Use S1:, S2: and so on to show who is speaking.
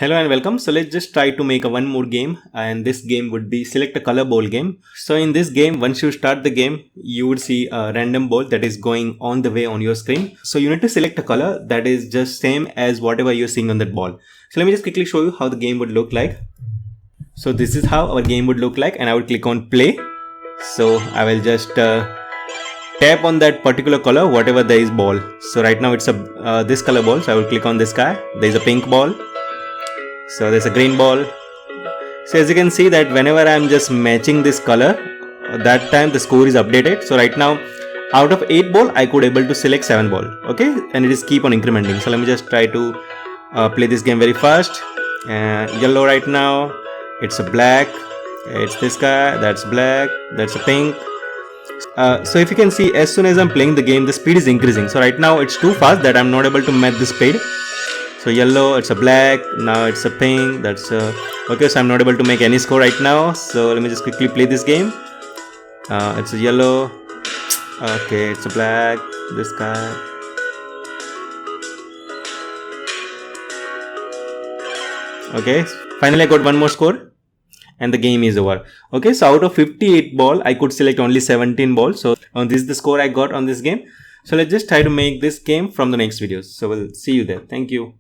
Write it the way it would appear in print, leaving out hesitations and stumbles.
S1: Hello and welcome. So let's just try to make one more game, and this game would be select a color ball game. So in this game, once you start the game, you would see a random ball that is going on the way on your screen. So you need to select a color that is just same as whatever you're seeing on that ball. So let me just quickly show you how the game would look like. So this is how our game would look like, and I would click on play. So I will just tap on that particular color, whatever there is ball. So right now it's a this color ball. So I will click on this guy. There is a pink ball. So there's a green ball. So as you can see that whenever I'm just matching this color, that time the score is updated. So right now out of 8 ball I could able to select 7 ball. Okay, and it is keep on incrementing. So let me just try to play this game very fast. Yellow right now, it's a black, it's this guy, that's black, that's a pink. So if you can see, as soon as I'm playing the game, the speed is increasing. So right now it's too fast that I'm not able to match the speed. So yellow, it's a black, now it's a pink, that's a... Okay, so I'm not able to make any score right now. So let me just quickly play this game. It's a yellow. Okay, it's a black, this guy. Okay, finally I got one more score and the game is over. Okay, so out of 58 ball, I could select only 17 balls. So this is the score I got on this game. So let's just try to make this game from the next videos. So we'll see you there. Thank you.